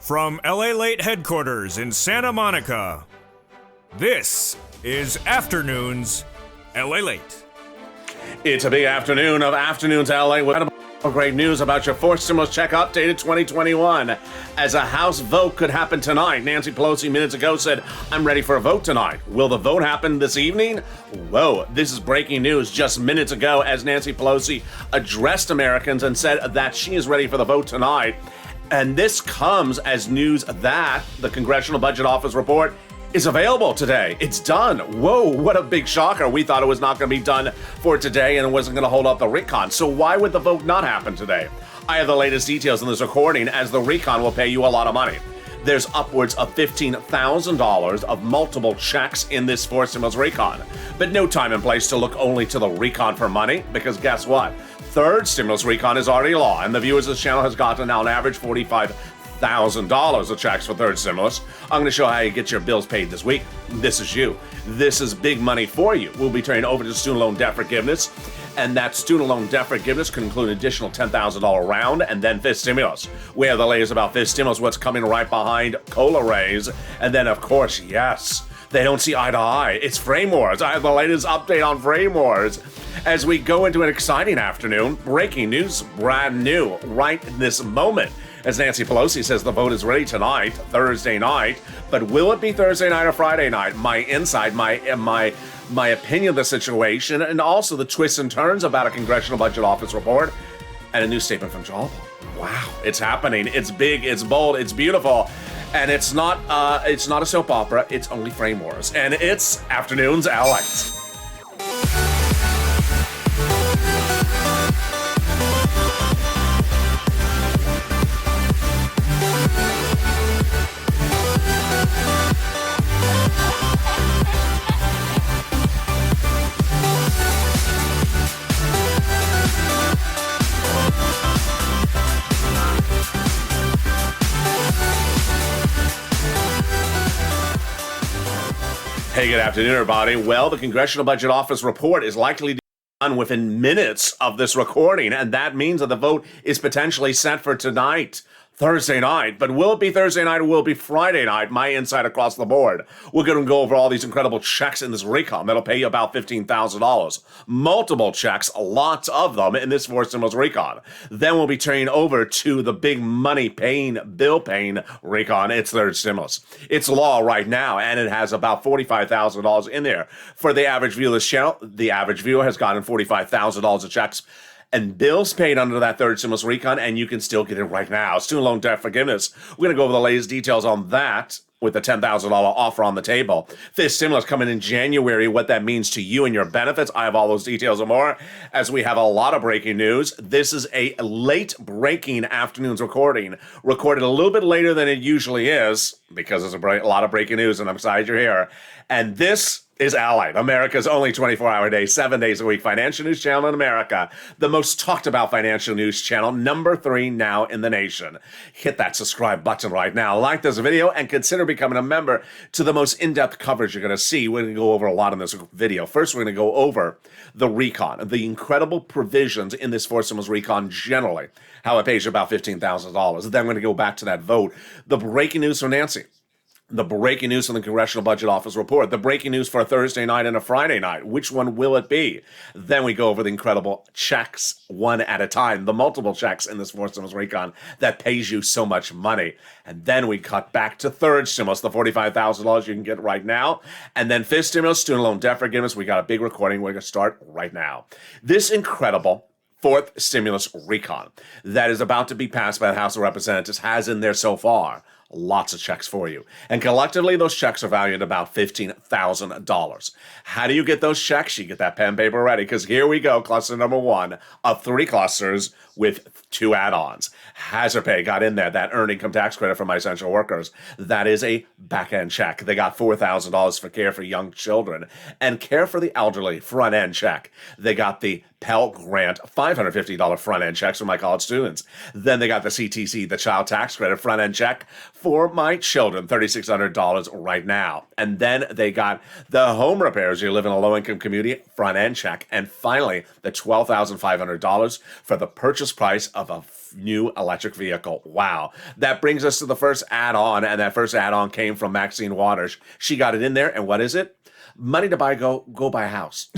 From LALATE headquarters in Santa Monica, this is Afternoons LALATE. It's a big afternoon of Afternoons LA with great news about your fourth stimulus check updated 2021. As a House vote could happen tonight, Nancy Pelosi minutes ago said, "I'm ready for a vote tonight." Will the vote happen this evening? Whoa, this is breaking news just minutes ago as Nancy Pelosi addressed Americans and said that she is ready for the vote tonight. And this comes as news that the Congressional Budget Office report is available today. It's done. Whoa, what a big shocker. We thought it was not going to be done for today and it wasn't going to hold up the recon. So why would the vote not happen today? I have the latest details in this recording as the recon will pay you a lot of money. There's upwards of $15,000 of multiple checks in this fourth stimulus recon. But no time and place to look only to the recon for money, because guess what? Third stimulus recon is already law, and the viewers of this channel has gotten now on average $45,000 of checks for third stimulus. I'm going to show how you get your bills paid this week. This is you. This is big money for you. We'll be turning over to student loan debt forgiveness, and that student loan debt forgiveness can include an additional $10,000 round and then fifth stimulus. We have the latest about fifth stimulus, what's coming right behind COLA raise, and then of course, yes, they don't see eye to eye. It's frame wars. I have the latest update on frame wars. As we go into an exciting afternoon, breaking news, brand new, right in this moment. As Nancy Pelosi says the vote is ready tonight, Thursday night, but will it be Thursday night or Friday night? My insight, my opinion of the situation, and also the twists and turns about a Congressional Budget Office report, and a new statement from Joe. Wow, it's happening. It's big, it's bold, it's beautiful, and it's not a soap opera. It's only frame wars, and it's Afternoons LALATE. Hey, good afternoon, everybody. Well, the Congressional Budget Office report is likely to be done within minutes of this recording, and that means that the vote is potentially set for tonight, Thursday night. But will it be Thursday night or will it be Friday night? My insight across the board. We're going to go over all these incredible checks in this recon that'll pay you about $15,000. Multiple checks, lots of them in this fourth stimulus recon. Then we'll be turning over to the big money paying, bill paying recon. It's third stimulus. It's law right now, and it has about $45,000 in there. For the average viewer of this channel, the average viewer has gotten $45,000 of checks and bills paid under that third stimulus recon, and you can still get it right now. Student loan debt forgiveness. We're going to go over the latest details on that with the $10,000 offer on the table. Fifth stimulus coming in January, what that means to you and your benefits. I have all those details and more as we have a lot of breaking news. This is a late breaking afternoon's recording, recorded a little bit later than it usually is because there's a lot of breaking news, and I'm excited you're here. And this is LALATE, America's only 24-hour day, 7 days a week financial news channel in America. The most talked about financial news channel, number 3 now in the nation. Hit that subscribe button right now, like this video, and consider becoming a member to the most in-depth coverage you're going to see. We're going to go over a lot in this video. First, we're going to go over the recon, the incredible provisions in this fourth stimulus recon generally, how it pays you about $15,000. Then we're going to go back to that vote. The breaking news from Nancy. The breaking news from the Congressional Budget Office report. The breaking news for a Thursday night and a Friday night. Which one will it be? Then we go over the incredible checks one at a time. The multiple checks in this fourth stimulus recon that pays you so much money. And then we cut back to third stimulus, the $45,000 you can get right now. And then fifth stimulus, student loan debt forgiveness. We got a big recording. We're going to start right now. This incredible fourth stimulus recon that is about to be passed by the House of Representatives has in there so far lots of checks for you. And collectively, those checks are valued at about $15,000. How do you get those checks? You get that pen and paper ready, because here we go, cluster number 1 of 3 clusters with 2 add-ons. Hazard pay got in there, that earned income tax credit for my essential workers. That is a back-end check. They got $4,000 for care for young children and care for the elderly, front-end check. They got the Pell Grant $550 front-end checks for my college students. Then they got the CTC, the child tax credit front-end check for my children, $3,600 right now. And then they got the home repairs. You live in a low-income community, front-end check. And finally, the $12,500 for the purchase price of a new electric vehicle. Wow. That brings us to the first add-on, and that first add-on came from Maxine Waters. She got it in there, and what is it? Money to go buy a house.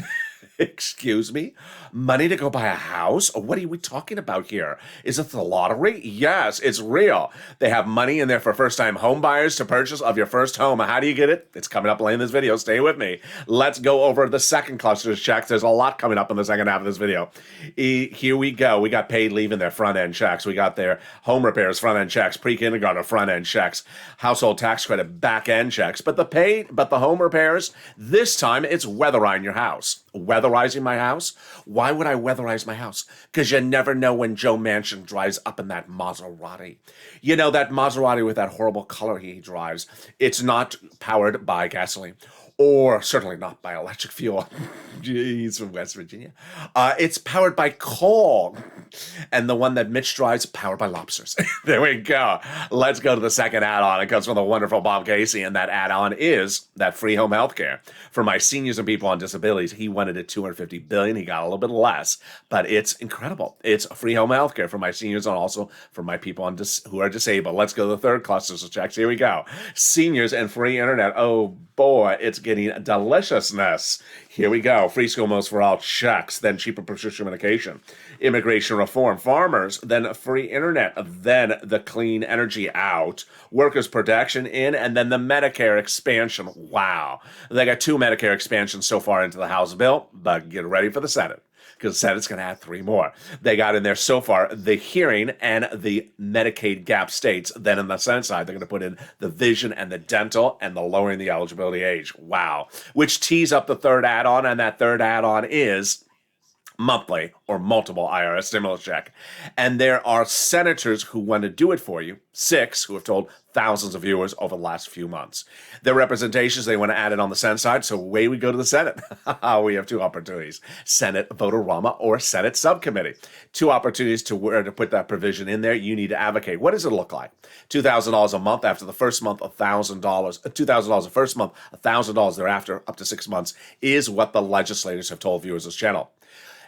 Excuse me? Money to go buy a house? What are we talking about here? Is it the lottery? Yes, it's real. They have money in there for first-time home buyers to purchase of your first home. How do you get it? It's coming up later in this video. Stay with me. Let's go over the second cluster of checks. There's a lot coming up in the second half of this video. Here we go. We got paid leave in their front-end checks. We got their home repairs front-end checks, pre-kindergarten front-end checks, household tax credit back-end checks. But the home repairs, this time it's weatherizing your house. Weatherizing my house? Why would I weatherize my house? Because you never know when Joe Manchin drives up in that Maserati. You know, that Maserati with that horrible color he drives. It's not powered by gasoline. Or certainly not by electric fuel. He's from West Virginia. It's powered by coal. And the one that Mitch drives, powered by lobsters. There we go. Let's go to the second add-on. It comes from the wonderful Bob Casey, and that add-on is that free home health care. For my seniors and people on disabilities, he wanted it $250 billion. He got a little bit less, but it's incredible. It's free home health care for my seniors and also for my people who are disabled. Let's go to the third cluster of checks. Here we go. Seniors and free internet. Oh, boy, it's getting deliciousness. Here we go. Free school meals for all checks, then cheaper prescription medication, immigration reform, farmers, then free internet, then the clean energy out, workers' protection in, and then the Medicare expansion. Wow. They got 2 Medicare expansions so far into the House bill, but get ready for the Senate, because the Senate's going to add 3 more. They got in there so far the hearing and the Medicaid gap states. Then on the Senate side, they're going to put in the vision and the dental and the lowering the eligibility age. Wow. Which tees up the third add-on, and that third add-on is monthly or multiple IRS stimulus check. And there are senators who want to do it for you, 6 who have told thousands of viewers over the last few months. Their representations, they want to add it on the Senate side, so away we go to the Senate. We have 2 opportunities, Senate Vote-A-Rama or Senate Subcommittee. 2 opportunities to where to put that provision in there. You need to advocate. What does it look like? $2,000 a month after the first month, $1,000. $2,000 the first month, $1,000 thereafter, up to 6 months, is what the legislators have told viewers of this channel.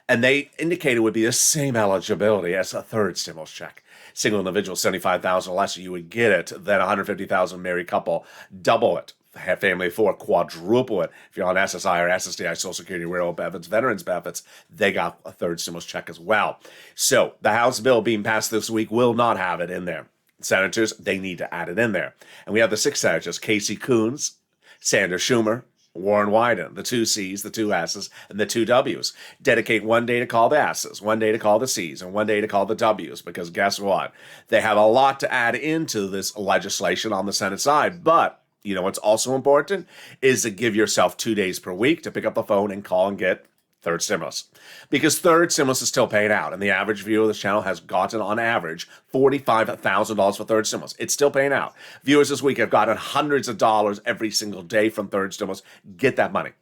And they indicated it would be the same eligibility as a third stimulus check. Single individual, $75,000 or less, you would get it. Then $150,000 married couple, double it. Family of 4, quadruple it. If you're on SSI or SSDI, Social Security, rural benefits, veterans benefits, they got a third stimulus check as well. So the House bill being passed this week will not have it in there. Senators, they need to add it in there. And we have the 6 senators, Casey Coons, Sanders Schumer, Warren Wyden, the 2 C's, the 2 S's, and the 2 W's. Dedicate 1 day to call the S's, 1 day to call the C's, and 1 day to call the W's, because guess what? They have a lot to add into this legislation on the Senate side. But, you know what's also important is to give yourself 2 days per week to pick up the phone and call and get third stimulus. Because third stimulus is still paid out, and the average viewer of this channel has gotten, on average, $45,000 for third stimulus. It's still paying out. Viewers this week have gotten hundreds of dollars every single day from third stimulus. Get that money.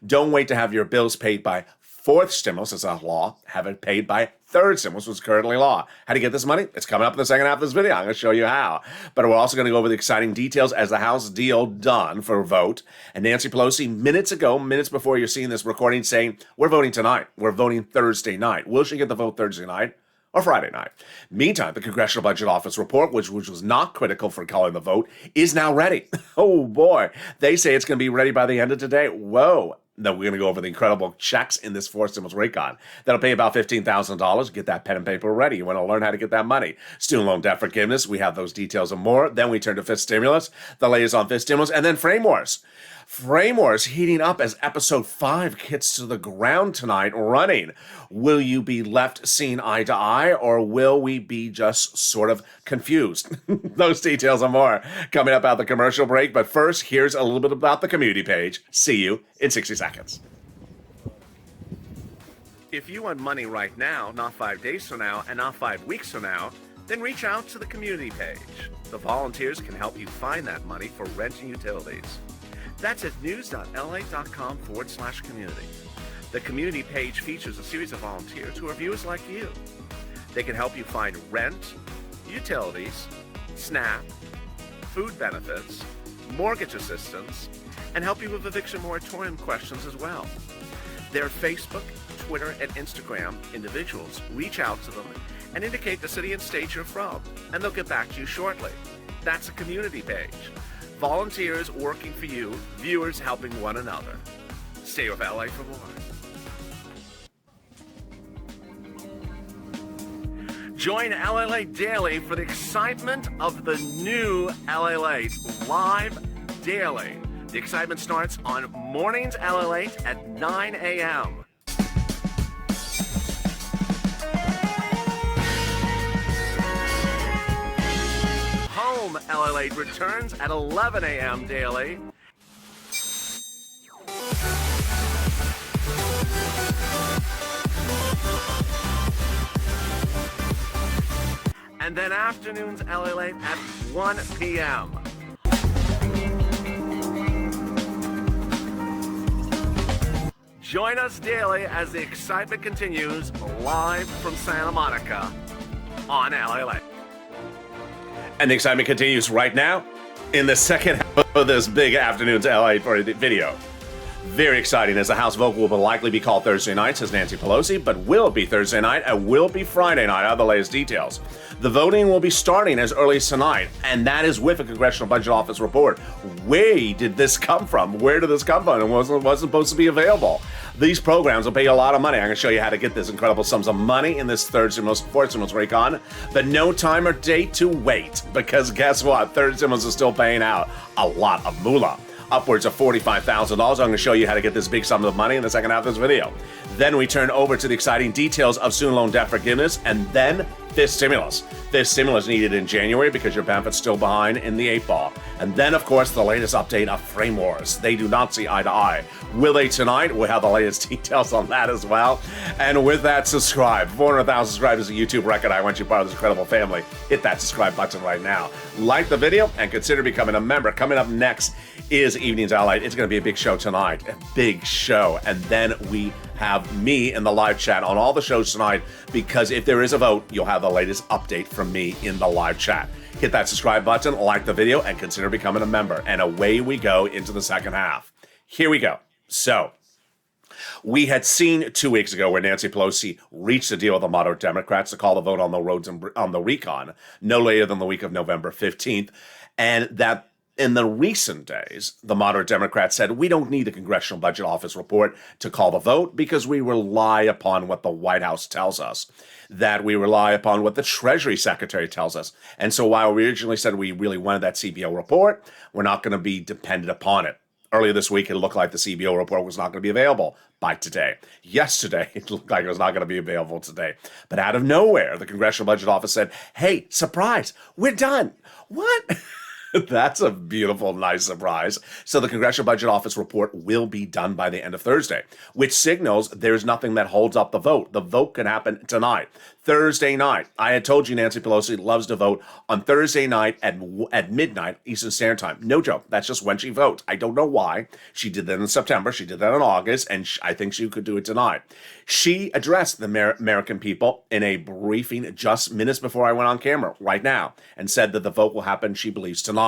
Don't wait to have your bills paid by fourth stimulus, as a law. Have it paid by third stimulus, which is currently law. How to get this money? It's coming up in the second half of this video. I'm going to show you how. But we're also going to go over the exciting details as the House deal done for a vote. And Nancy Pelosi, minutes before you're seeing this recording, saying, we're voting tonight. We're voting Thursday night. Will she get the vote Thursday night or Friday night? Meantime, the Congressional Budget Office report, which was not critical for calling the vote, is now ready. Oh, boy. They say it's going to be ready by the end of today. Whoa. No, we're going to go over the incredible checks in this 4 stimulus rate card. That'll pay about $15,000. Get that pen and paper ready. You want to learn how to get that money. Student loan debt forgiveness. We have those details and more. Then we turn to fifth stimulus, the latest on fifth stimulus, and then frame wars. Frame wars heating up as episode 5 hits to the ground tonight running. Will you be left seeing eye to eye, or will we be just sort of confused? Those details and more coming up out the commercial break. But first, here's a little bit about the community page. See you in 60 seconds. If you want money right now, not 5 days from now, and not 5 weeks from now, then reach out to the community page. The volunteers can help you find that money for rent and utilities. That's at news.la.com/community. The community page features a series of volunteers who are viewers like you. They can help you find rent, utilities, SNAP, food benefits, mortgage assistance, and help you with eviction moratorium questions as well. Their Facebook, Twitter, and Instagram individuals reach out to them and indicate the city and state you're from, and they'll get back to you shortly. That's a community page. Volunteers working for you, viewers helping one another. Stay with LA for more. Join LALATE daily for the excitement of the new LALATE live daily. The excitement starts on mornings LALATE at 9 a.m. Home LALATE returns at 11 a.m. daily. And then afternoons LALATE at 1 p.m. Join us daily as the excitement continues live from Santa Monica on LALATE. And the excitement continues right now in the second half of this big afternoon's LA video. Very exciting, as the House vote will likely be called Thursday night, says Nancy Pelosi, but will it be Thursday night and will it be Friday night? Are the latest details. The voting will be starting as early as tonight, and that is with a Congressional Budget Office report. Where did this come from? Where did this come from? And wasn't supposed to be available. These programs will pay you a lot of money. I'm going to show you how to get this incredible sums of money in this third stimulus, fourth stimulus recon. But no time or date to wait, because guess what? Third stimulus is still paying out a lot of moolah. Upwards of $45,000. I'm going to show you how to get this big sum of money in the second half of this video. Then we turn over to the exciting details of student loan debt forgiveness, and then fifth stimulus. Fifth stimulus needed in January because your benefit's still behind in the 8-ball. And then, of course, the latest update of frame wars. They do not see eye to eye. Will they tonight? We'll have the latest details on that as well. And with that, subscribe. 400,000 subscribers is a YouTube record. I want you part of this incredible family. Hit that subscribe button right now. Like the video and consider becoming a member. Coming up next is Evenings LA. It's going to be a big show tonight. A big show. And then we have me in the live chat on all the shows tonight, because if there is a vote, you'll have the latest update from me in the live chat. Hit that subscribe button, like the video, and consider becoming a member. And away we go into the second half. Here we go. So, we had seen 2 weeks ago where Nancy Pelosi reached a deal with the moderate Democrats to call the vote on the roads and on the recon no later than the week of November 15th. And that in the recent days, the moderate Democrats said, we don't need the Congressional Budget Office report to call the vote because we rely upon what the White House tells us, that we rely upon what the Treasury Secretary tells us. And so while we originally said we really wanted that CBO report, we're not going to be dependent upon it. Earlier this week, it looked like the CBO report was not going to be available by today. Yesterday, it looked like it was not going to be available today. But out of nowhere, the Congressional Budget Office said, hey, surprise, we're done. What? That's a beautiful, nice surprise. So the Congressional Budget Office report will be done by the end of Thursday, which signals there's nothing that holds up the vote. The vote could happen tonight, Thursday night. I had told you Nancy Pelosi loves to vote on Thursday night at midnight Eastern Standard Time. No joke. That's just when she votes. I don't know why. She did that in September. She did that in August, and I think she could do it tonight. She addressed the American people in a briefing just minutes before I went on camera right now and said that the vote will happen, she believes, tonight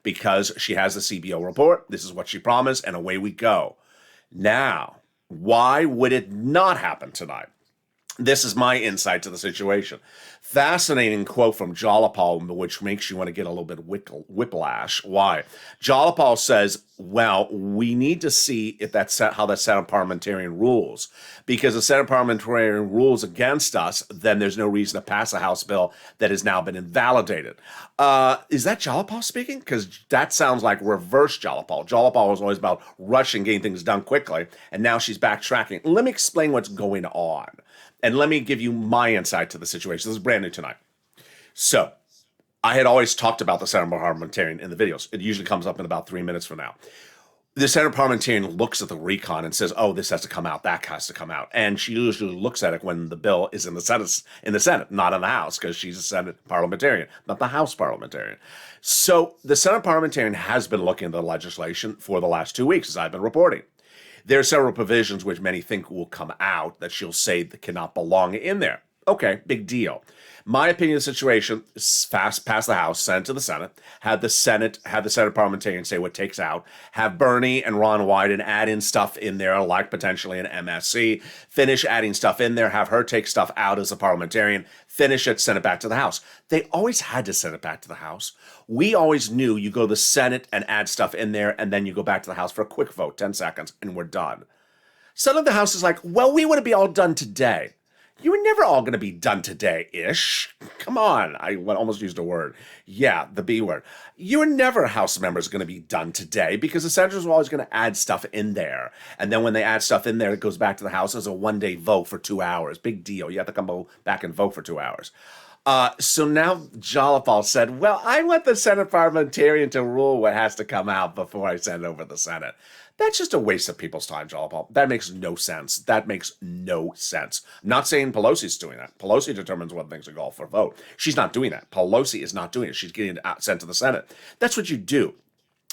because she has the CBO report. This is what she promised, and away we go. Now, why would it not happen tonight? This is my insight to the situation. Fascinating quote from Jalapal, which makes you want to get a little bit whiplash. Why? Jalapal says, well, we need to see if that's how the Senate parliamentarian rules. Because the Senate parliamentarian rules against us, then there's no reason to pass a House bill that has now been invalidated. Is that Jalapal speaking? Because that sounds like reverse Jalapal. Jalapal was always about rushing, getting things done quickly, and now she's backtracking. Let me explain what's going on. And let me give you my insight to the situation. This is brand new tonight. So, I had always talked about the Senate parliamentarian in the videos. It usually comes up in about 3 minutes from now. The Senate parliamentarian looks at the recon and says, oh, this has to come out, that has to come out. And she usually looks at it when the bill is in the Senate, not in the House, because she's a Senate parliamentarian, not the House parliamentarian. So, the Senate parliamentarian has been looking at the legislation for the last 2 weeks, as I've been reporting. There are several provisions which many think will come out that she'll say that cannot belong in there. Okay, big deal. My opinion of the situation is fast pass the House, send it to the Senate, have the Senate parliamentarians say what takes out, have Bernie and Ron Wyden add in stuff in there, like potentially an MSC, finish adding stuff in there, have her take stuff out as a parliamentarian, finish it, send it back to the House. They always had to send it back to the House. We always knew you go to the Senate and add stuff in there, and then you go back to the House for a quick vote, 10 seconds, and we're done. Suddenly the House is like, well, we want to be all done today. You were never all going to be done today-ish. Come on. I almost used a word. Yeah, the B word. You were never House members going to be done today because the senators were always going to add stuff in there. And then when they add stuff in there, it goes back to the House as a one-day vote for 2 hours. Big deal. You have to come back and vote for 2 hours. So now Jolipal said, well, I want the Senate parliamentarian to rule what has to come out before I send it over to the Senate. That's just a waste of people's time, Jolipal. That makes no sense. That makes no sense. I'm not saying Pelosi's doing that. Pelosi determines what things are called for a vote. She's not doing that. Pelosi is not doing it. She's getting it sent to the Senate. That's what you do.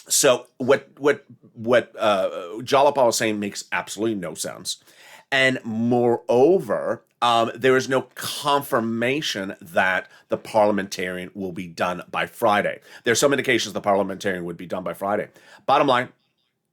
So what Jolipal is saying makes absolutely no sense. And moreover, there is no confirmation that the parliamentarian will be done by Friday. There's some indications the parliamentarian would be done by Friday. Bottom line,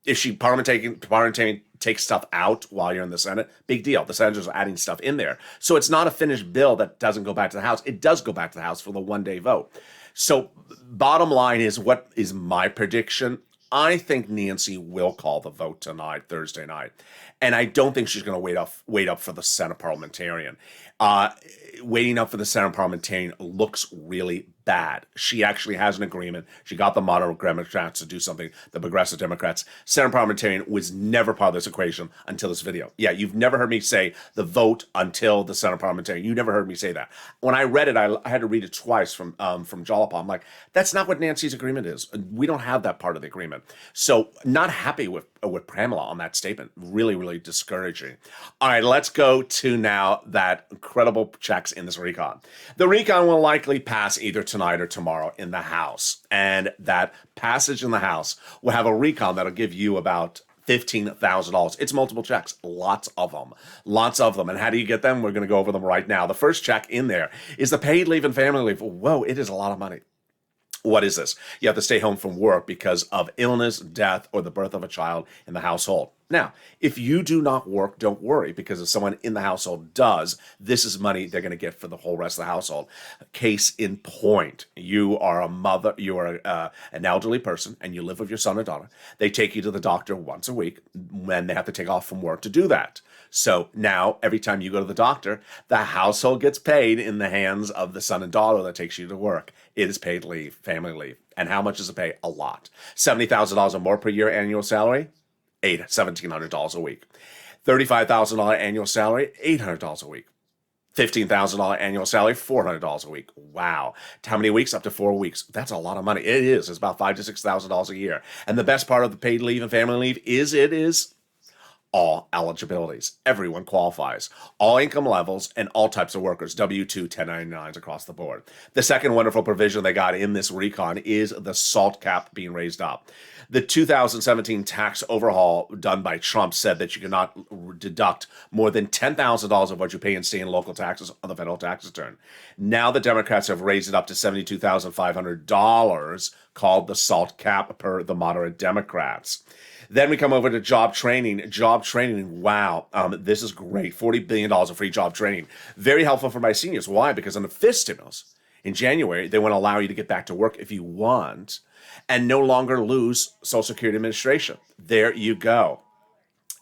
if she parliamentarian takes stuff out while you're in the Senate, big deal. The senators are adding stuff in there. So it's not a finished bill that doesn't go back to the House. It does go back to the House for the one-day vote. So bottom line is, what is my prediction? I think Nancy will call the vote tonight, Thursday night. And I don't think she's going to wait up for the Senate parliamentarian. Waiting up for the Senate parliamentarian looks really bad. She actually has an agreement. She got the moderate Democrats to do something. The progressive Democrats. Senate parliamentarian was never part of this equation until this video. Yeah, you've never heard me say the vote until the Senate parliamentarian. You never heard me say that. When I read it, I had to read it twice from Jolipal. I'm like, that's not what Nancy's agreement is. We don't have that part of the agreement. So not happy with Pramila on that statement. Really, really discouraging. All right, let's go to now that incredible checks in this recon. The recon will likely pass either tonight or tomorrow in the House. And that passage in the House will have a recon that'll give you about $15,000. It's multiple checks, lots of them. And how do you get them? We're going to go over them right now. The first check in there is the paid leave and family leave. Whoa, it is a lot of money. What is this? You have to stay home from work because of illness, death, or the birth of a child in the household. Now, if you do not work, don't worry, because if someone in the household does, this is money they're going to get for the whole rest of the household. Case in point, you are a mother, you are an elderly person, and you live with your son or daughter. They take you to the doctor once a week when they have to take off from work to do that. So now, every time you go to the doctor, the household gets paid in the hands of the son and daughter that takes you to work. It is paid leave, family leave. And how much does it pay? A lot. $70,000 or more per year annual salary? $1,700 a week. $35,000 annual salary? $800 a week. $15,000 annual salary? $400 a week. Wow. How many weeks? Up to 4 weeks. That's a lot of money. It is. It's about $5,000 to $6,000 a year. And the best part of the paid leave and family leave is it is all eligibilities. Everyone qualifies. All income levels and all types of workers. W-2, 1099s across the board. The second wonderful provision they got in this recon is the SALT cap being raised up. The 2017 tax overhaul done by Trump said that you cannot deduct more than $10,000 of what you pay in state and local taxes on the federal tax return. Now the Democrats have raised it up to $72,500, called the SALT cap per the moderate Democrats. Then we come over to job training. Job training, wow, this is great. $40 billion of free job training. Very helpful for my seniors. Why? Because on the fifth stimulus in January, they want to allow you to get back to work if you want and no longer lose Social Security Administration. There you go.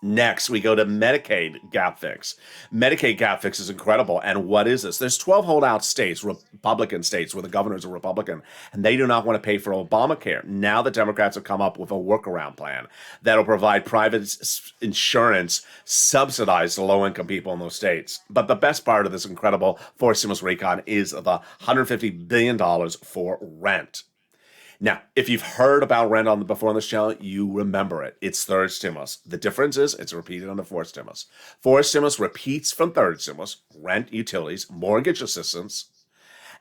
Next, we go to Medicaid gap fix. Medicaid gap fix is incredible. And what is this? There's 12 holdout states, Republican states, where the governors are Republican, and they do not want to pay for Obamacare. Now the Democrats have come up with a workaround plan that'll provide private insurance subsidized to low-income people in those states. But the best part of this incredible fourth stimulus recon is the $150 billion for rent. Now, if you've heard about rent before on this channel, you remember it. It's third stimulus. The difference is it's repeated on the fourth stimulus. Fourth stimulus repeats from third stimulus, rent, utilities, mortgage assistance,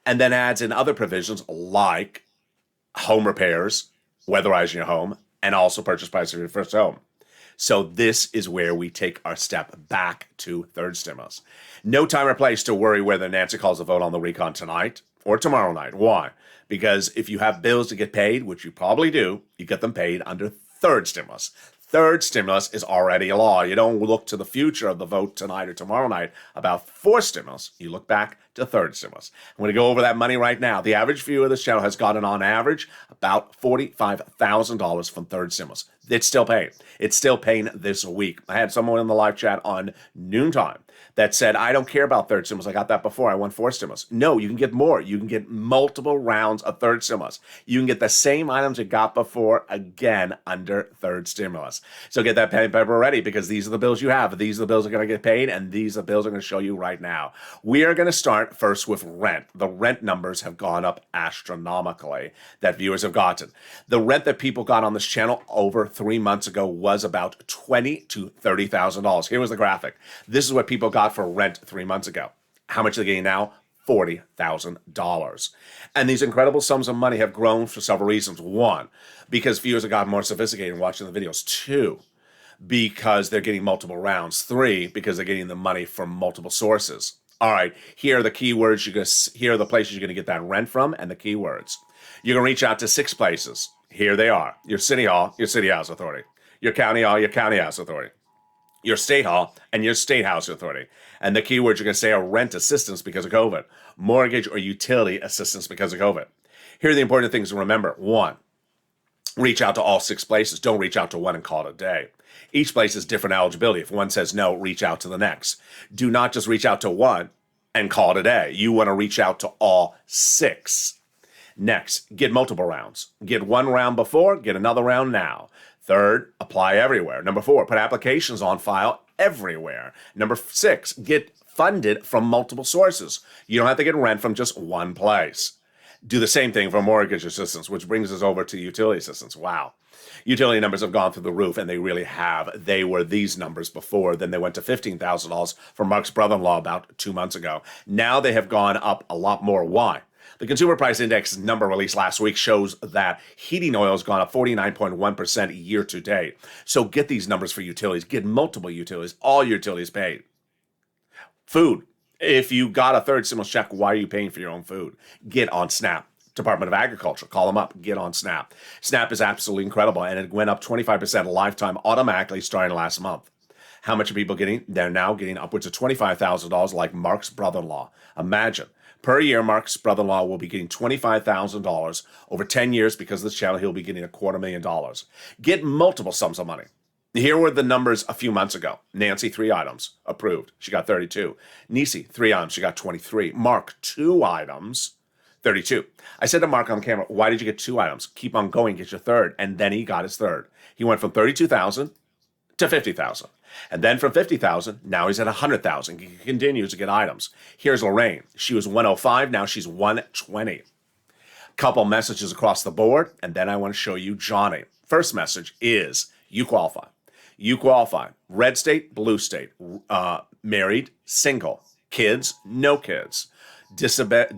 and then adds in other provisions like home repairs, weatherizing your home, and also purchase price of your first home. So this is where we take our step back to third stimulus. No time or place to worry whether Nancy calls a vote on the recon tonight or tomorrow night. Why? Because if you have bills to get paid, which you probably do, you get them paid under third stimulus. Third stimulus is already a law. You don't look to the future of the vote tonight or tomorrow night about fourth stimulus. You look back to third stimulus. I'm going to go over that money right now. The average viewer of this channel has gotten on average about $45,000 from third stimulus. It's still paying. It's still paying this week. I had someone in the live chat on noontime that said, I don't care about third stimulus. I got that before. I won fourth stimulus. No, you can get more. You can get multiple rounds of third stimulus. You can get the same items you got before again under third stimulus. So get that pen and paper ready, because these are the bills you have. These are the bills that are going to get paid, and these are the bills I'm going to show you right now. We are going to start first with rent. The rent numbers have gone up astronomically that viewers have gotten. The rent that people got on this channel over 3 months ago was about $20,000 to $30,000. Here was the graphic. This is what people got for rent 3 months ago. How much are they getting now? $40,000. And these incredible sums of money have grown for several reasons. One, because viewers have gotten more sophisticated in watching the videos. Two, because they're getting multiple rounds. Three, because they're getting the money from multiple sources. All right, here are the keywords. Here are the places you're going to get that rent from, and the keywords. You're going to reach out to 6 places. Here they are: your city hall, your city house authority; your county hall, your county house authority; your state hall, and your state house authority. And the keywords you're going to say are rent assistance because of COVID, mortgage or utility assistance because of COVID. Here are the important things to remember. One, reach out to all 6 places. Don't reach out to one and call it a day. Each place is different eligibility. If one says no, reach out to the next. Do not just reach out to one and call it a day. You want to reach out to all 6. Next, get multiple rounds. Get 1 round before, get another round now. Third, apply everywhere. Number 4, put applications on file everywhere. Number 6, get funded from multiple sources. You don't have to get rent from just one place. Do the same thing for mortgage assistance, which brings us over to utility assistance. Wow. Utility numbers have gone through the roof, and they really have. They were these numbers before. Then they went to $15,000 for Mark's brother-in-law about 2 months ago. Now they have gone up a lot more. Why? The Consumer Price Index number released last week shows that heating oil has gone up 49.1% year to date. So get these numbers for utilities. Get multiple utilities. All utilities paid. Food. If you got a third stimulus check, why are you paying for your own food? Get on SNAP. Department of Agriculture. Call them up. Get on SNAP. SNAP is absolutely incredible, and it went up 25% lifetime automatically starting last month. How much are people getting? They're now getting upwards of $25,000 like Mark's brother-in-law. Imagine. Per year, Mark's brother-in-law will be getting $25,000 over 10 years. Because of this channel, he'll be getting $250,000. Get multiple sums of money. Here were the numbers a few months ago. Nancy, 3 items, approved. She got 32. Nisi, 3 items, she got 23. Mark, 2 items, 32. I said to Mark on camera, why did you get 2 items? Keep on going, get your third. And then he got his third. He went from 32,000 to 50,000. And then from 50,000, now he's at 100,000. He continues to get items. Here's Lorraine. She was 105, now she's 120. Couple messages across the board, and then I want to show you Johnny. First message is, you qualify. You qualify. Red state, blue state. Married, single. Kids, no kids.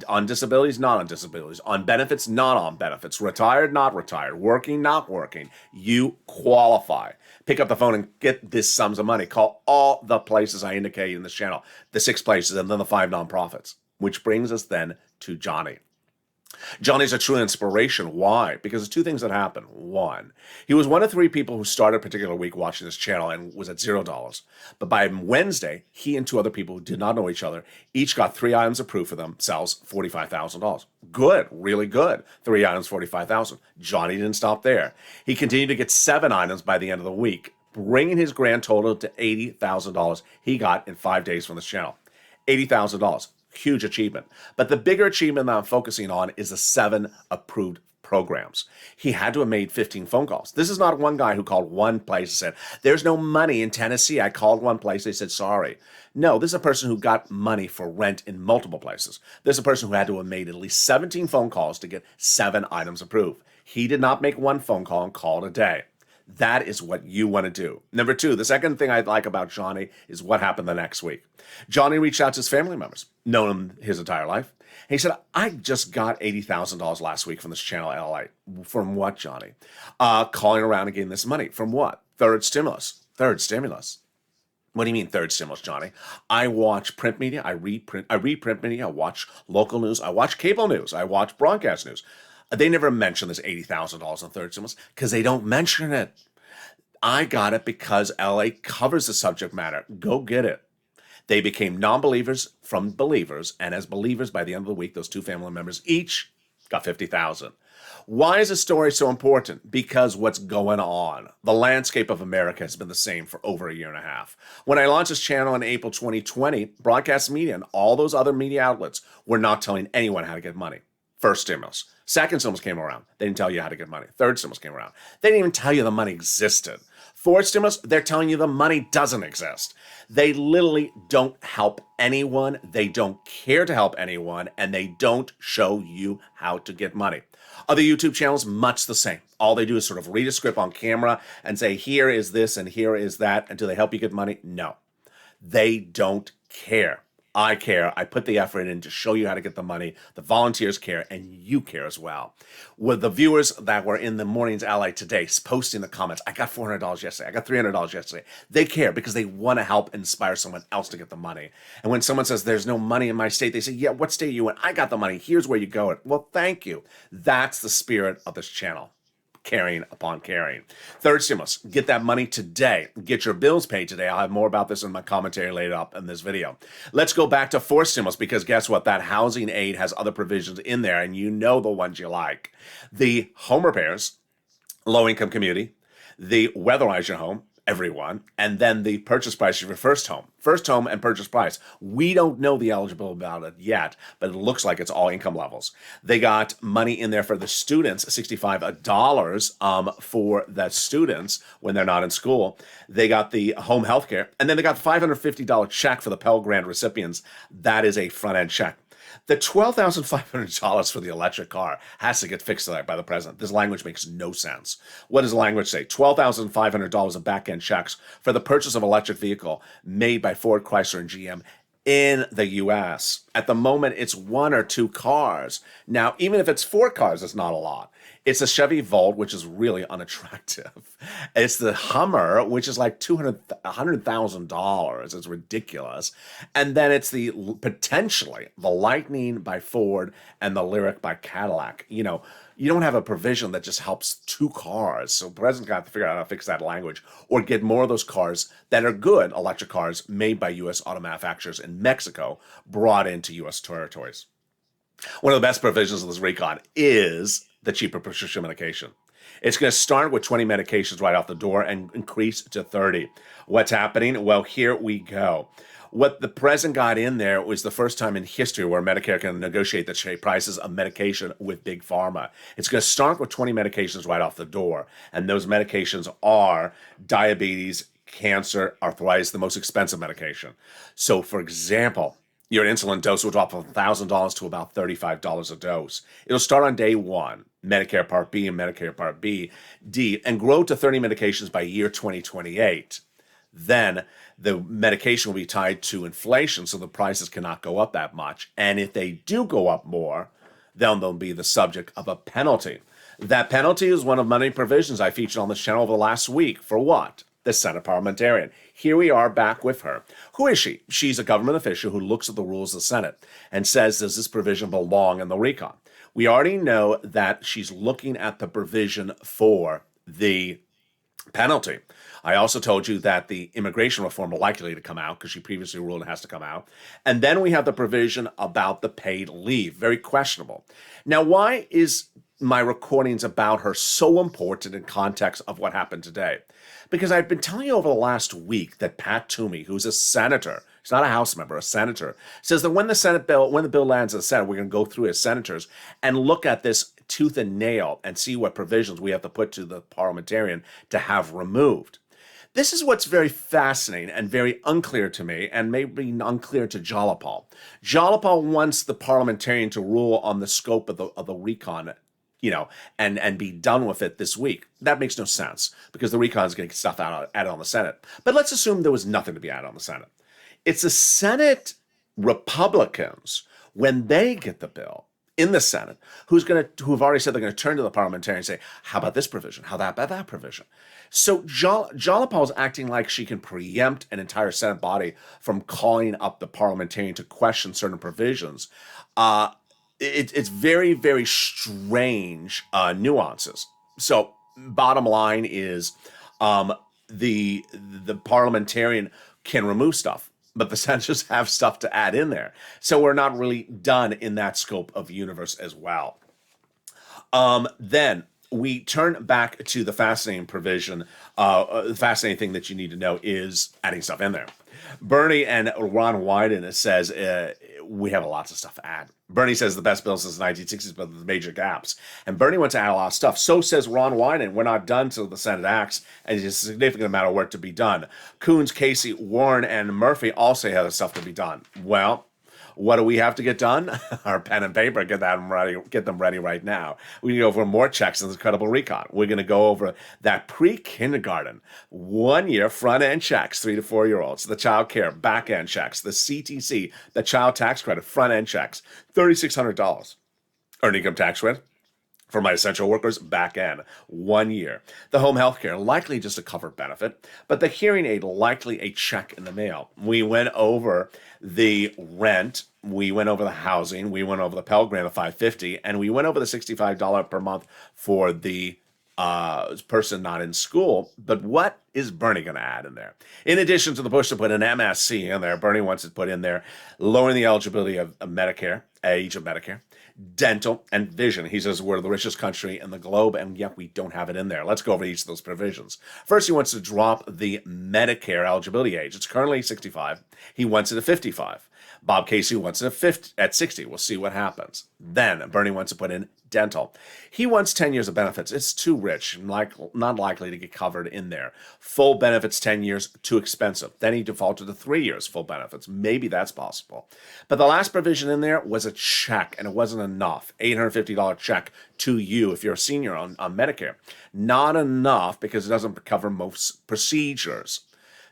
On disabilities, not on disabilities. On benefits, not on benefits. Retired, not retired. Working, not working. You qualify. Pick up the phone and get this sums of money. Call all the places I indicate in this channel. The 6 places and then the 5 nonprofits. Which brings us then to Johnny. Johnny's a true inspiration. Why? Because there's 2 things that happen. 1, he was one of 3 people who started a particular week watching this channel and was at $0. But by Wednesday, he and 2 other people who did not know each other each got 3 items approved for themselves, $45,000. Good, really good. 3 items, $45,000. Johnny didn't stop there. He continued to get 7 items by the end of the week, bringing his grand total to $80,000 he got in 5 days from this channel. $80,000. Huge achievement. But the bigger achievement that I'm focusing on is the 7 approved programs. He had to have made 15 phone calls. This is not one guy who called one place and said, there's no money in Tennessee. I called one place. They said, sorry. No, this is a person who got money for rent in multiple places. This is a person who had to have made at least 17 phone calls to get 7 items approved. He did not make one phone call and call it a day. That is what you want to do. Number 2, the second thing I like about Johnny is what happened the next week. Johnny reached out to his family members, known him his entire life. And he said, I just got $80,000 last week from this channel, LALATE. From what, Johnny? Calling around and getting this money. From what? Third stimulus. Third stimulus. What do you mean third stimulus, Johnny? I watch print media, I read print media, I watch local news, I watch cable news, I watch broadcast news. They never mention this $80,000 in third stimulus because they don't mention it. I got it because LA covers the subject matter. Go get it. They became non-believers from believers, and as believers, by the end of the week, those two family members each got $50,000. Why is this story so important? Because what's going on? The landscape of America has been the same for over a year and a half. When I launched this channel in April 2020, broadcast media and all those other media outlets were not telling anyone how to get money. First stimulus. Second stimulus came around. They didn't tell you how to get money. Third stimulus came around. They didn't even tell you the money existed. Fourth stimulus, they're telling you the money doesn't exist. They literally don't help anyone. They don't care to help anyone, and they don't show you how to get money. Other YouTube channels, much the same. All they do is sort of read a script on camera and say, here is this and here is that. And do they help you get money? No. They don't care. I care. I put the effort in to show you how to get the money. The volunteers care, and you care as well. With the viewers that were in the Mornings Ally today posting the comments, I got $400 yesterday, I got $300 yesterday. They care because they want to help inspire someone else to get the money. And when someone says there's no money in my state, they say, yeah, what state are you in? I got the money. Here's where you go. Well, thank you. That's the spirit of this channel. Caring upon caring. Third stimulus, get that money today. Get your bills paid today. I'll have more about this in my commentary later up in this video. Let's go back to fourth stimulus because guess what? That housing aid has other provisions in there and you know the ones you like. The home repairs, low-income community, the weatherize your home, everyone, and then the purchase price of your first home. First home and purchase price. We don't know the eligibility about it yet, but it looks like it's all income levels. They got money in there for the students, $65 for the students when they're not in school. They got the home health care, and then they got $550 check for the Pell Grant recipients. That is a front-end check. The $12,500 for the electric car has to get fixed by the president. This language makes no sense. What does the language say? $12,500 of back-end checks for the purchase of electric vehicle made by Ford, Chrysler, and GM in the U.S. At the moment, it's one or two cars. Now, even if it's four cars, it's not a lot. It's a Chevy Volt, which is really unattractive. It's the Hummer, which is like $100,000. It's ridiculous. And then it's potentially the Lightning by Ford and the Lyric by Cadillac. You know, you don't have a provision that just helps two cars. So the president's got to figure out how to fix that language or get more of those cars that are good electric cars made by U.S. auto manufacturers in Mexico brought into U.S. territories. One of the best provisions of this recon is the cheaper prescription medication. It's going to start with 20 medications right off the door and increase to 30. What's happening? Well, here we go. What the president got in there was the first time in history where Medicare can negotiate the prices of medication with Big Pharma. It's going to start with 20 medications right off the door. And those medications are diabetes, cancer, arthritis, the most expensive medication. So, for example, your insulin dose will drop from $1,000 to about $35 a dose. It'll start on day one, Medicare Part B and Medicare Part B, D, and grow to 30 medications by year 2028. Then the medication will be tied to inflation, so the prices cannot go up that much. And if they do go up more, then they'll be the subject of a penalty. That penalty is one of many provisions I featured on this channel over the last week. For what? The Senate parliamentarian. Here we are back with her. Who is she? She's a government official who looks at the rules of the Senate and says, does this provision belong in the recon? We already know that she's looking at the provision for the penalty. I also told you that the immigration reform are likely to come out because she previously ruled it has to come out. And then we have the provision about the paid leave. Very questionable. Now, why is my recordings about her so important in context of what happened today? Because I've been telling you over the last week that Pat Toomey, who's a senator, he's not a House member, a senator, says that when the bill lands in the Senate, we're going to go through as senators and look at this tooth and nail and see what provisions we have to put to the parliamentarian to have removed. This is what's very fascinating and very unclear to me, and maybe unclear to Jalapal. Jalapal wants the parliamentarian to rule on the scope of the recon, and be done with it this week. That makes no sense because the recon is going to get stuff added on the Senate. But let's assume there was nothing to be added on the Senate. It's the Senate Republicans, when they get the bill, in the Senate who have already said they're going to turn to the parliamentarians and say, how about this provision? How about that provision? So Jalapal is acting like she can preempt an entire Senate body from calling up the parliamentarian to question certain provisions. It's very, very strange nuances. So bottom line is the parliamentarian can remove stuff, but the senators have stuff to add in there. So we're not really done in that scope of universe as well. Then we turn back to the fascinating provision. The fascinating thing that you need to know is adding stuff in there. Bernie and Ron Wyden says we have lots of stuff to add. Bernie says the best bill since the 1960s, but with major gaps. And Bernie wants to add a lot of stuff. So says Ron Wyden. We're not done till the Senate acts, and there's a significant amount of work to be done. Coons, Casey, Warren, and Murphy all say have stuff to be done. Well, what do we have to get done? Our pen and paper, get them ready right now. We can go over more checks in this Credible Recon. We're going to go over that pre-kindergarten, 1 year front-end checks, 3 to 4 year olds, the child care back-end checks, the CTC, the child tax credit front-end checks, $3,600. Earned income tax credit for my essential workers, back end, 1 year. The home health care, likely just a covered benefit, but the hearing aid, likely a check in the mail. We went over the rent, we went over the housing, we went over the Pell Grant of $550, and we went over the $65 per month for the person not in school. But what is Bernie going to add in there? In addition to the push to put an MSC in there, Bernie wants to put in there lowering the eligibility of Medicare, age of Medicare, dental, and vision. He says we're the richest country in the globe, and yet we don't have it in there. Let's go over each of those provisions. First, he wants to drop the Medicare eligibility age. It's currently 65. He wants it at 55. Bob Casey wants it at 60. We'll see what happens. Then Bernie wants to put in dental. He wants 10 years of benefits. It's too rich, not likely to get covered in there. Full benefits, 10 years, too expensive. Then he defaulted to 3 years full benefits. Maybe that's possible. But the last provision in there was a check, and it wasn't enough. $850 check to you if you're a senior on Medicare. Not enough because it doesn't cover most procedures.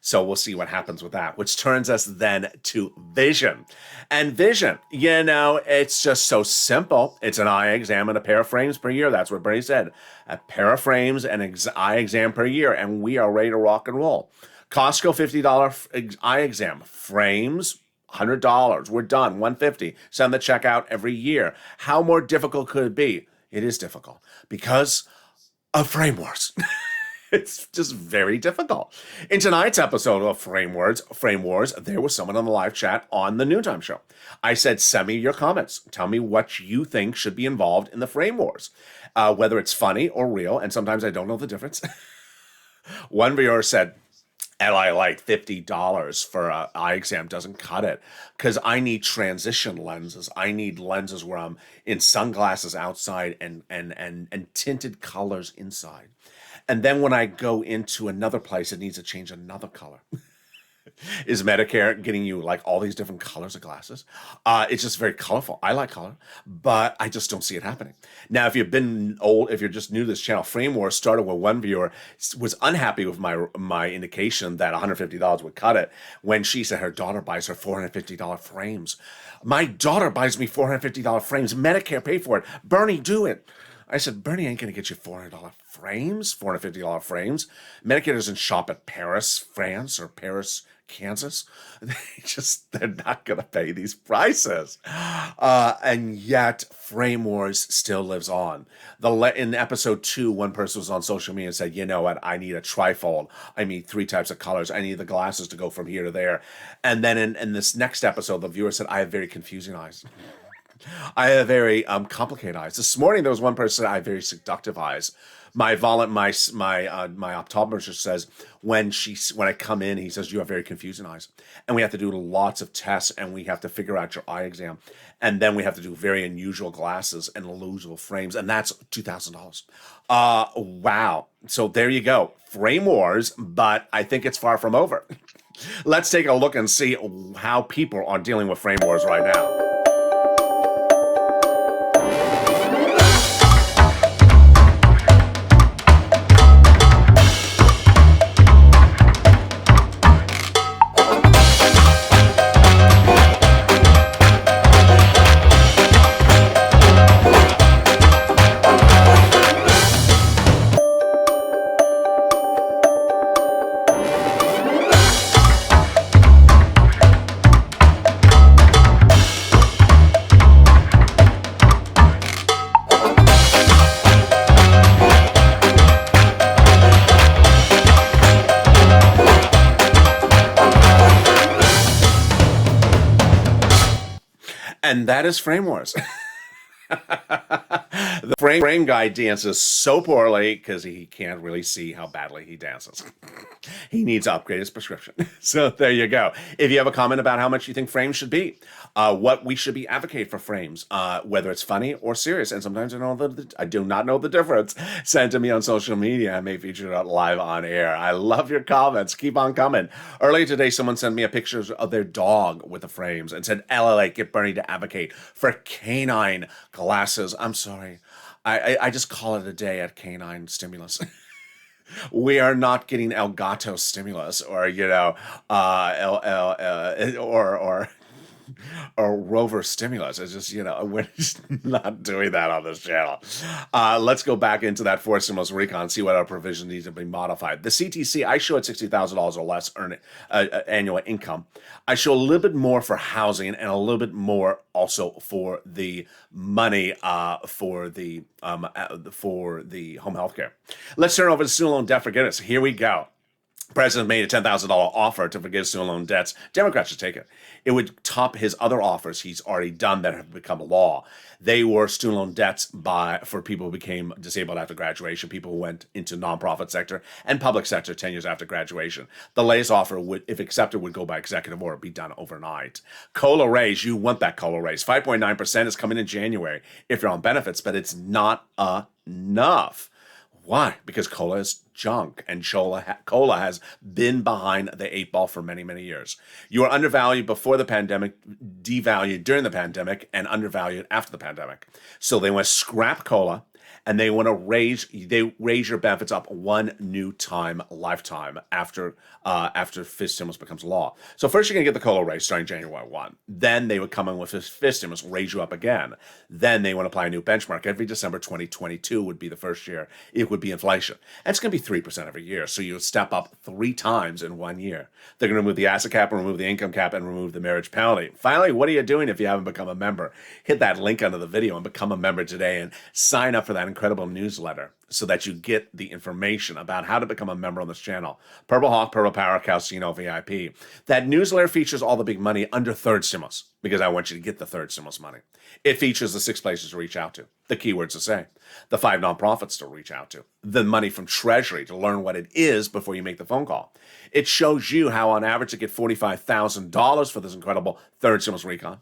So we'll see what happens with that, which turns us then to vision. And vision, it's just so simple. It's an eye exam and a pair of frames per year. That's what Bernie said. A pair of frames and an eye exam per year, and we are ready to rock and roll. Costco, $50 eye exam. Frames, $100. We're done, $150. Send the check out every year. How more difficult could it be? It is difficult because of frame wars. It's just very difficult. In tonight's episode of Frame Wars, there was someone on the live chat on the noontime show. I said, send me your comments. Tell me what you think should be involved in the Frame Wars, whether it's funny or real, and sometimes I don't know the difference. One viewer said, LALATE, $50 for an eye exam doesn't cut it because I need transition lenses. I need lenses where I'm in sunglasses outside and tinted colors inside. And then when I go into another place, it needs to change another color. Is Medicare getting you like all these different colors of glasses? It's just very colorful. I like color, but I just don't see it happening. Now, if you've been old, if you're just new to this channel, Frame Wars started with one viewer was unhappy with my indication that $150 would cut it when she said her daughter buys her $450 frames. My daughter buys me $450 frames. Medicare pay for it. Bernie, do it. I said, Bernie ain't going to get you $400 frames, $450 frames. Medicare doesn't shop at Paris, France, or Paris, Kansas. They're not going to pay these prices. And yet, Frame Wars still lives on. In episode 2, one person was on social media and said, you know what, I need a trifold. I need 3 types of colors. I need the glasses to go from here to there. And then in this next episode, the viewer said, I have very confusing eyes. I have very complicated eyes. This morning there was one person I have very seductive eyes. My optometrist says when I come in, he says you have very confusing eyes, and we have to do lots of tests, and we have to figure out your eye exam, and then we have to do very unusual glasses and unusual frames, and that's $2,000. Wow! So there you go, Frame Wars, but I think it's far from over. Let's take a look and see how people are dealing with Frame Wars right now. And that is Frame Wars. The frame guy dances so poorly because he can't really see how badly he dances. He needs to upgrade his prescription. So there you go. If you have a comment about how much you think frames should be, what we should be advocate for frames, whether it's funny or serious, and sometimes I do not know the difference, send to me on social media. I may feature it live on air. I love your comments. Keep on coming. Earlier today, someone sent me a picture of their dog with the frames and said, LALATE, get Bernie to advocate for canine glasses. I'm sorry. I just call it a day at canine stimulus. We are not getting Elgato stimulus or, or Rover stimulus. It's just, we're just not doing that on this channel. Let's go back into that forced stimulus recon, see what our provision needs to be modified. The CTC, I show at $60,000 or less annual income. I show a little bit more for housing and a little bit more also for the money for the home health care. Let's turn over to student loan debt forgiveness. Here we go. President made a $10,000 offer to forgive student loan debts. Democrats should take it. It would top his other offers he's already done that have become law. They were student loan debts for people who became disabled after graduation, people who went into nonprofit sector and public sector 10 years after graduation. The latest offer would, if accepted, would go by executive order, be done overnight. COLA raise, you want that COLA raise. 5.9% is coming in January if you're on benefits, but it's not enough. Why? Because COLA is junk, and COLA has been behind the 8 ball for many, many years. You were undervalued before the pandemic, devalued during the pandemic, and undervalued after the pandemic. So they want to scrap COLA, and they want to raise your benefits up one new time, lifetime, after fifth stimulus becomes law. So first you're going to get the COLA raise starting January 1. Then they would come in with this fifth stimulus, raise you up again. Then they want to apply a new benchmark. Every December 2022 would be the first year. It would be inflation. And it's going to be 3% every year. So you would step up 3 times in 1 year. They're going to remove the asset cap and remove the income cap and remove the marriage penalty. Finally, what are you doing if you haven't become a member? Hit that link under the video and become a member today and sign up for that incredible newsletter so that you get the information about how to become a member on this channel. Purple Hawk, Purple Power, Calcino VIP. That newsletter features all the big money under third stimulus because I want you to get the third stimulus money. It features the 6 places to reach out to, the keywords to say, the 5 nonprofits to reach out to, the money from Treasury to learn what it is before you make the phone call. It shows you how on average to get $45,000 for this incredible third stimulus recon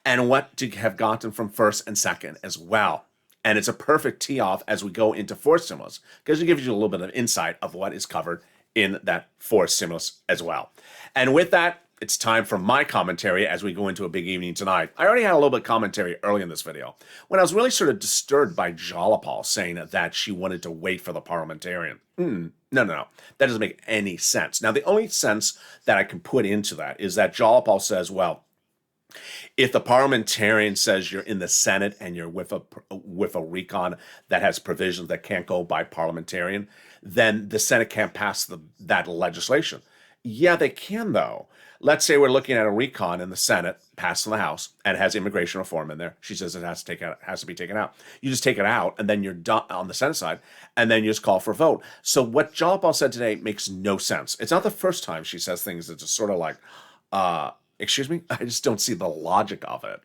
and what to have gotten from first and second as well. And it's a perfect tee-off as we go into fourth stimulus because it gives you a little bit of insight of what is covered in that fourth stimulus as well. And with that, it's time for my commentary as we go into a big evening tonight. I already had a little bit of commentary early in this video when I was really sort of disturbed by Jalapal saying that she wanted to wait for the parliamentarian. No. That doesn't make any sense. Now, the only sense that I can put into that is that Jalapal says, well, if the parliamentarian says you're in the Senate and you're with a recon that has provisions that can't go by parliamentarian, then the Senate can't pass that legislation. Yeah, they can, though. Let's say we're looking at a recon in the Senate, passed in the House, and it has immigration reform in there. She says it has to be taken out. You just take it out, and then you're done on the Senate side, and then you just call for a vote. So what Jalapal said today makes no sense. It's not the first time she says things that just sort of like, excuse me? I just don't see the logic of it.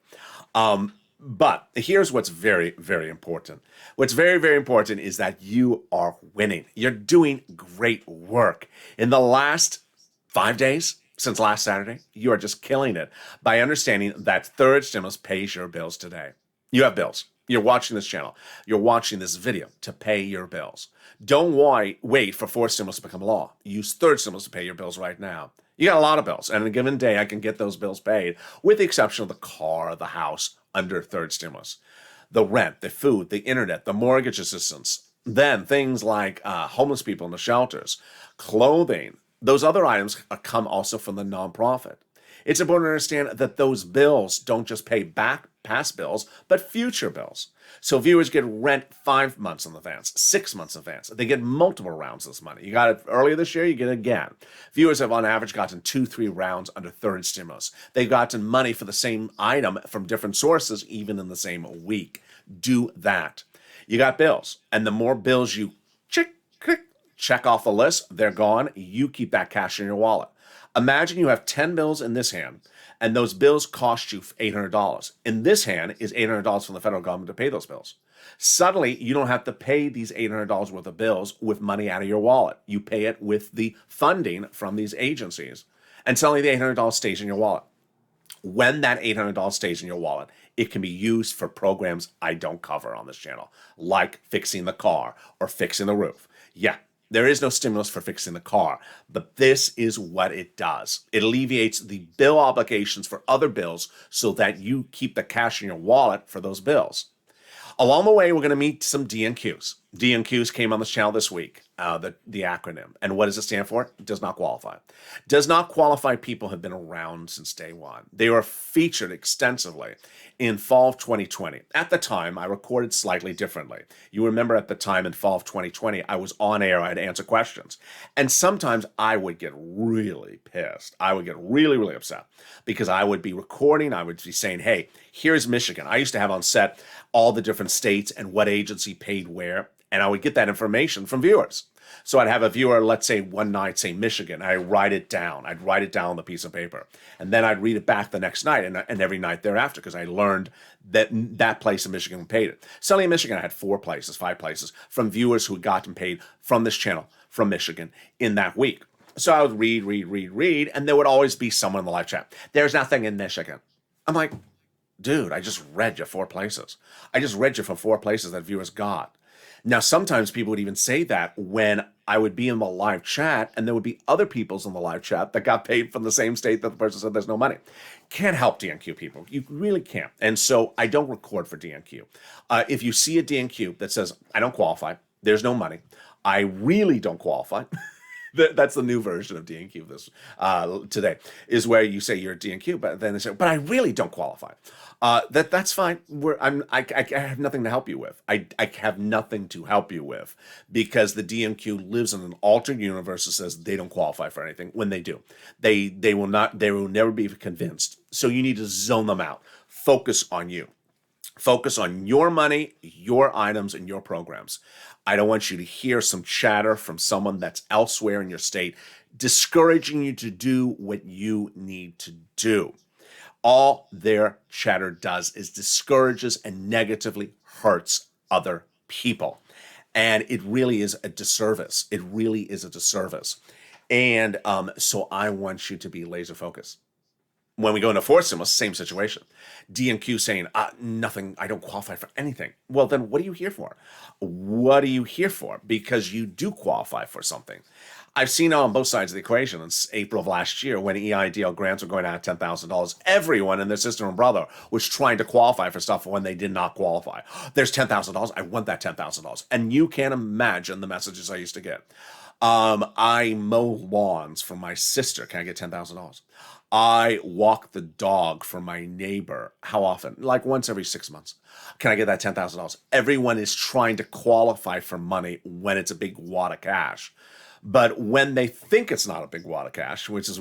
But here's what's very, very important. What's very, very important is that you are winning. You're doing great work. In the last 5 days, since last Saturday, you are just killing it by understanding that third stimulus pays your bills today. You have bills. You're watching this channel. You're watching this video to pay your bills. Don't wait for fourth stimulus to become law. Use third stimulus to pay your bills right now. You got a lot of bills, and on a given day, I can get those bills paid, with the exception of the car, the house, under third stimulus. The rent, the food, the internet, the mortgage assistance, then things like homeless people in the shelters, clothing. Those other items come also from the nonprofit. It's important to understand that those bills don't just pay back past bills, but future bills. So viewers get rent 5 months in advance, 6 months in advance. They get multiple rounds of this money. You got it earlier this year, you get it again. Viewers have on average gotten 2-3 rounds under third stimulus. They've gotten money for the same item from different sources, even in the same week. Do that. You got bills, and the more bills you check off the list, they're gone. You keep that cash in your wallet. Imagine you have 10 bills in this hand And those bills cost you $800. In this hand is $800 from the federal government to pay those bills. Suddenly, you don't have to pay these $800 worth of bills with money out of your wallet. You pay it with the funding from these agencies. And suddenly the $800 stays in your wallet. When that $800 stays in your wallet, it can be used for programs I don't cover on this channel, like fixing the car or fixing the roof. Yeah, there is no stimulus for fixing the car, but this is what it does. It alleviates the bill obligations for other bills so that you keep the cash in your wallet for those bills. Along the way, we're going to meet some DNQs. DNQs came on this channel this week, the acronym. And what does it stand for? It does not qualify. Does not qualify people have been around since day one. They were featured extensively in fall of 2020. At the time, I recorded slightly differently. You remember at the time in fall of 2020, I was on air, I'd answer questions. And sometimes I would get really pissed. I would get really, really upset because I would be recording, I would be saying, hey, here's Michigan. I used to have on set all the different states and what agency paid where, and I would get that information from viewers. So I'd have a viewer, let's say one night, say Michigan, I'd write it down. I'd write it down on the piece of paper. And then I'd read it back the next night and every night thereafter because I learned that that place in Michigan paid it. Suddenly in Michigan, I had 5 places from viewers who had gotten paid from this channel, from Michigan, in that week. So I would read, and there would always be someone in the live chat. There's nothing in Michigan. I'm like, dude, I just read you 4 places. I just read you from 4 places that viewers got. Now, sometimes people would even say that when I would be in the live chat and there would be other people's in the live chat that got paid from the same state that the person said there's no money. Can't help DNQ people. You really can't. And so I don't record for DNQ. If you see a DNQ that says, I don't qualify, there's no money, I really don't qualify. That's the new version of DNQ this today, is where you say you're a DNQ, but then they say, but I really don't qualify. That's fine. I have nothing to help you with. I have nothing to help you with because the DNQ lives in an alternate universe that says they don't qualify for anything when they do. They will never be convinced. So you need to zone them out. Focus on you. Focus on your money, your items, and your programs. I don't want you to hear some chatter from someone that's elsewhere in your state discouraging you to do what you need to do. All their chatter does is discourages and negatively hurts other people. And it really is a disservice. It really is a disservice. And so I want you to be laser focused. When we go into fourth stimulus, same situation. DNQ saying, nothing, I don't qualify for anything. Well, then what are you here for? What are you here for? Because you do qualify for something. I've seen it on both sides of the equation. In April of last year, when EIDL grants were going out at $10,000, everyone and their sister and brother was trying to qualify for stuff when they did not qualify. There's $10,000. I want that $10,000. And you can't imagine the messages I used to get. I mow lawns for my sister. Can I get $10,000? I walk the dog for my neighbor. How often? Like once every 6 months. Can I get that $10,000? Everyone is trying to qualify for money when it's a big wad of cash. But when they think it's not a big wad of cash, which is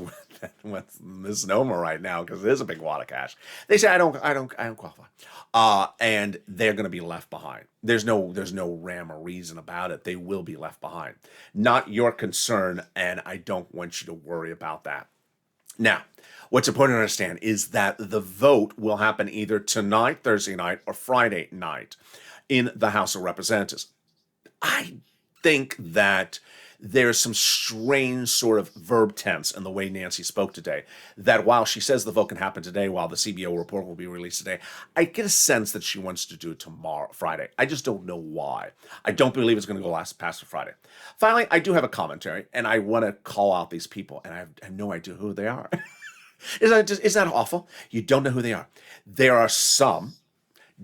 what's misnomer right now because it is a big wad of cash, they say I don't qualify, and they're going to be left behind. There's no rhyme or reason about it. They will be left behind. Not your concern, and I don't want you to worry about that. Now, what's important to understand is that the vote will happen either tonight, Thursday night, or Friday night in the House of Representatives. I think that there's some strange sort of verb tense in the way Nancy spoke today, that while she says the vote can happen today, while the CBO report will be released today, I get a sense that she wants to do it tomorrow, Friday. I just don't know why. I don't believe it's going to go past Friday. Finally, I do have a commentary, and I want to call out these people, and I have no idea who they are. Is that awful? You don't know who they are. There are some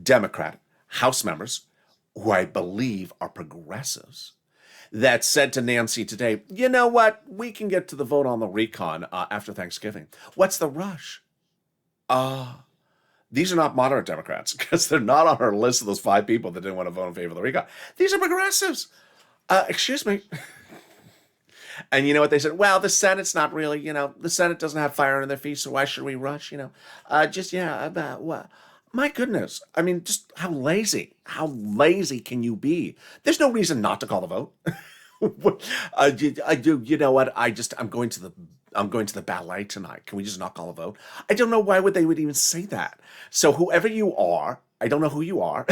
Democrat House members who I believe are progressives that said to Nancy today, you know what? We can get to the vote on the recon after Thanksgiving. What's the rush? These are not moderate Democrats because they're not on her list of those 5 people that didn't want to vote in favor of the recon. These are progressives. Excuse me. And you know what they said? Well, the Senate's not really, the Senate doesn't have fire under their feet, so why should we rush? About what? My goodness. I mean, just how lazy can you be? There's no reason not to call the vote. You know what? I'm going to I'm going to the ballet tonight. Can we just not call a vote? I don't know why they would even say that. So whoever you are, I don't know who you are.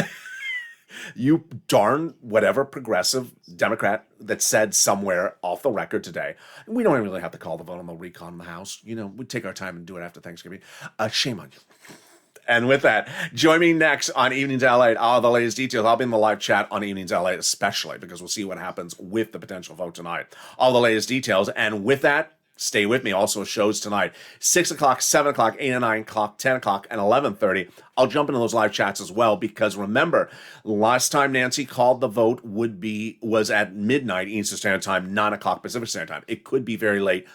You darn whatever progressive Democrat that said somewhere off the record today, we don't really have to call the vote on the recon in the House. You know, we take our time and do it after Thanksgiving. Shame on you. And with that, join me next on Evenings LA. All the latest details. I'll be in the live chat on Evenings LA, especially because we'll see what happens with the potential vote tonight. All the latest details. And with that, stay with me. Also shows tonight, 6 o'clock, 7 o'clock, 8 and 9 o'clock, 10 o'clock, and 11:30. I'll jump into those live chats as well because remember, last time Nancy called the vote was at midnight Eastern Standard Time, 9 o'clock Pacific Standard Time. It could be very late,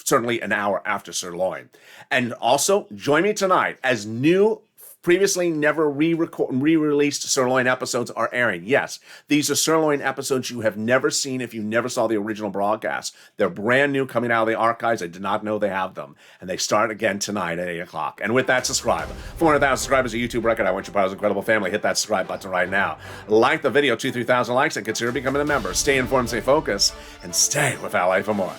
certainly an hour after Sirloin. And also, join me tonight as new, previously never re-released Sirloin episodes are airing. Yes, these are Sirloin episodes you have never seen if you never saw the original broadcast. They're brand new, coming out of the archives. I did not know they have them. And they start again tonight at 8 o'clock. And with that, subscribe. 400,000 subscribers, a YouTube record. I want you part of this incredible family. Hit that subscribe button right now. Like the video, 2,000-3,000 likes, and consider becoming a member. Stay informed, stay focused, and stay with LA for more.